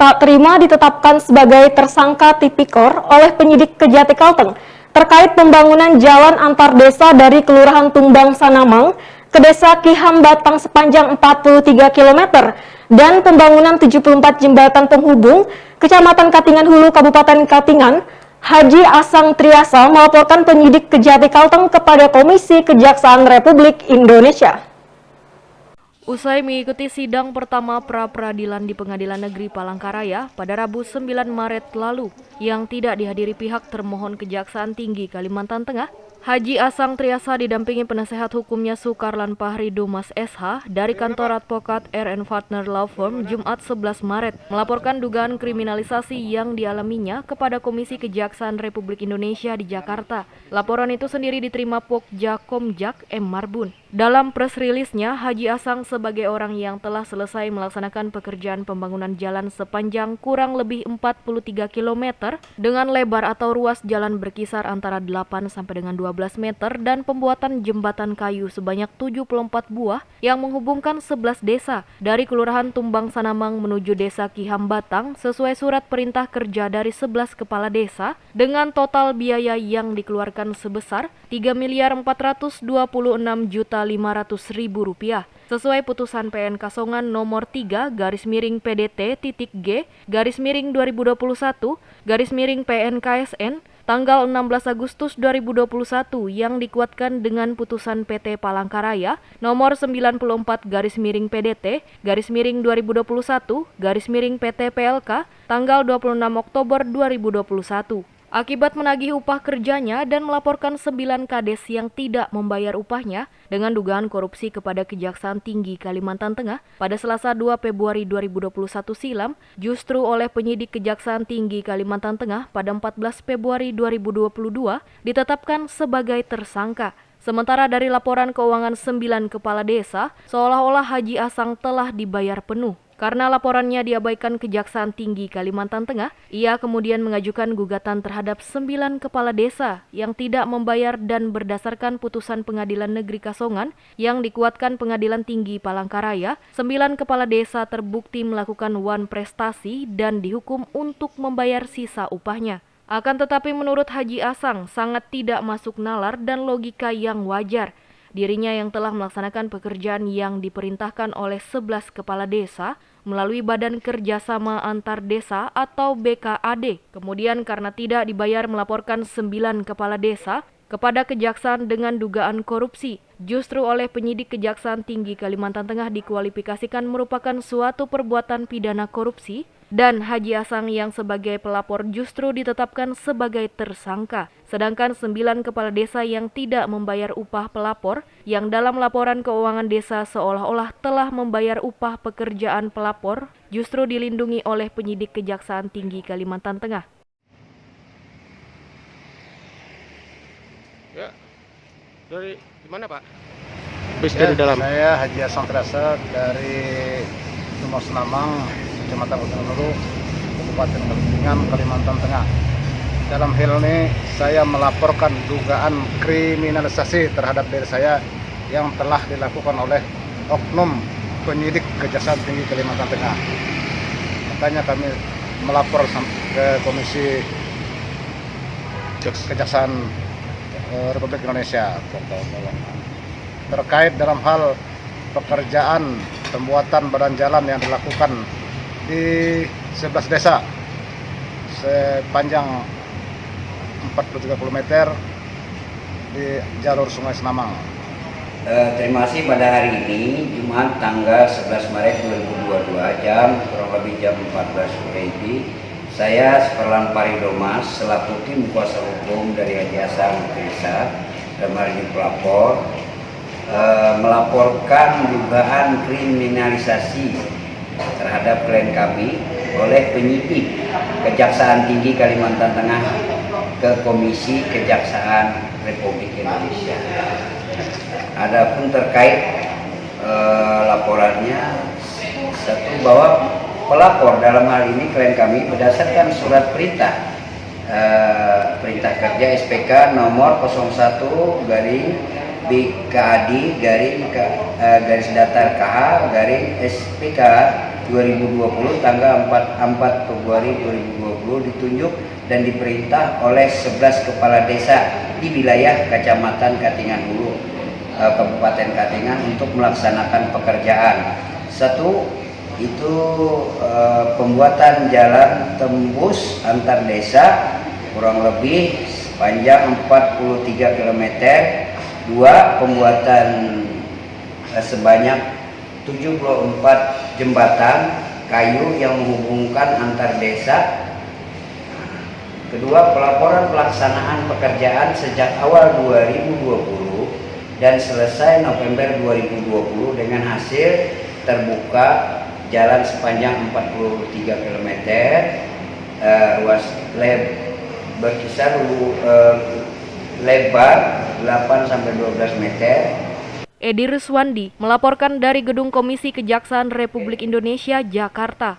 tak terima ditetapkan sebagai tersangka tipikor oleh penyidik Kejati Kalteng terkait pembangunan jalan antar desa dari Kelurahan Tumbang Sanamang ke Desa Kihambatang sepanjang 43 km dan pembangunan 74 jembatan penghubung Kecamatan Katingan Hulu Kabupaten Katingan. Haji Asang Triasa melaporkan penyidik Kejati Kalteng kepada Komisi Kejaksaan Republik Indonesia. Usai mengikuti sidang pertama pra-peradilan di Pengadilan Negeri Palangkaraya pada Rabu 9 Maret lalu yang tidak dihadiri pihak termohon Kejaksaan Tinggi Kalimantan Tengah, Haji Asang Triasa didampingi penasehat hukumnya Sukarlan Pahri Dumas SH dari kantor advokat R&N Partner Law Firm Jumat 11 Maret melaporkan dugaan kriminalisasi yang dialaminya kepada Komisi Kejaksaan Republik Indonesia di Jakarta. Laporan itu sendiri diterima Pokja Komjak M. Marbun. Dalam press release-nya, Haji Asang sebagai orang yang telah selesai melaksanakan pekerjaan pembangunan jalan sepanjang kurang lebih 43 km dengan lebar atau ruas jalan berkisar antara 8 sampai dengan 12 meter dan pembuatan jembatan kayu sebanyak 74 buah yang menghubungkan 11 desa dari Kelurahan Tumbang Sanamang menuju Desa Kihambatang sesuai surat perintah kerja dari 11 kepala desa dengan total biaya yang dikeluarkan sebesar Rp3.426.500.000 sesuai putusan PN Kasongan nomor 3/PDT-G/2021/PNKSN tanggal 16 Agustus 2021 yang dikuatkan dengan putusan PT Palangkaraya nomor 94/PDT-2021/PT PLK tanggal 26 Oktober 2021. Akibat menagih upah kerjanya dan melaporkan 9 kades yang tidak membayar upahnya dengan dugaan korupsi kepada Kejaksaan Tinggi Kalimantan Tengah pada Selasa 2 Februari 2021 silam, justru oleh penyidik Kejaksaan Tinggi Kalimantan Tengah pada 14 Februari 2022 ditetapkan sebagai tersangka. Sementara dari laporan keuangan 9 kepala desa, seolah-olah Haji Asang telah dibayar penuh. Karena laporannya diabaikan Kejaksaan Tinggi Kalimantan Tengah, ia kemudian mengajukan gugatan terhadap 9 kepala desa yang tidak membayar dan berdasarkan putusan Pengadilan Negeri Kasongan yang dikuatkan Pengadilan Tinggi Palangkaraya, 9 kepala desa terbukti melakukan wan prestasi dan dihukum untuk membayar sisa upahnya. Akan tetapi menurut Haji Asang sangat tidak masuk nalar dan logika yang wajar. Dirinya yang telah melaksanakan pekerjaan yang diperintahkan oleh 11 kepala desa melalui Badan Kerjasama Antar Desa atau BKAD. Kemudian karena tidak dibayar melaporkan 9 kepala desa kepada Kejaksaan dengan dugaan korupsi. Justru oleh penyidik Kejaksaan Tinggi Kalimantan Tengah dikualifikasikan merupakan suatu perbuatan pidana korupsi dan Haji Asang yang sebagai pelapor justru ditetapkan sebagai tersangka. Sedangkan 9 kepala desa yang tidak membayar upah pelapor yang dalam laporan keuangan desa seolah-olah telah membayar upah pekerjaan pelapor justru dilindungi oleh penyidik Kejaksaan Tinggi Kalimantan Tengah. Ya, dari mana Pak? Bis dari dalam. Saya Haji Asang Triasa dari Tumbang Sanamang, Kecamatan Katingan Hulu, Kabupaten Katingan, Kalimantan Tengah. Dalam hal ini saya melaporkan dugaan kriminalisasi terhadap diri saya yang telah dilakukan oleh oknum penyidik Kejaksaan Tinggi Kalimantan Tengah. Makanya kami melapor ke Komisi Kejaksaan Republik Indonesia terkait dalam hal pekerjaan pembuatan badan jalan yang dilakukan di 11 desa sepanjang 43 km di jalur Sungai Sanamang. Terima kasih pada hari ini Jumat tanggal 11 Maret 2022 kurang lebih jam 14 sore ini saya Sukarlan Pahri Dumas selaku tim kuasa hukum dari Haji Asang Triasa dan hari ini pelapor melaporkan dugaan kriminalisasi terhadap klien kami oleh penyidik Kejaksaan Tinggi Kalimantan Tengah ke Komisi Kejaksaan Republik Indonesia. Adapun terkait laporannya, satu bahwa pelapor dalam hal ini klien kami berdasarkan surat perintah kerja SPK nomor 01 garing BKAD garis datar KH garing SPK 2020 tanggal 4 Februari 2020 ditunjuk dan diperintah oleh 11 kepala desa di wilayah Kecamatan Katingan Hulu, Kabupaten Katingan untuk melaksanakan pekerjaan. Satu, itu pembuatan jalan tembus antar desa kurang lebih sepanjang 43 km. Dua, pembuatan sebanyak 74 jembatan kayu yang menghubungkan antar desa. Kedua, pelaporan pelaksanaan pekerjaan sejak awal 2020 dan selesai November 2020 dengan hasil terbuka jalan sepanjang 43 km, ruas berkisar lebar 8-12 meter. Edi Ruswandi melaporkan dari Gedung Komisi Kejaksaan Republik Indonesia, Jakarta.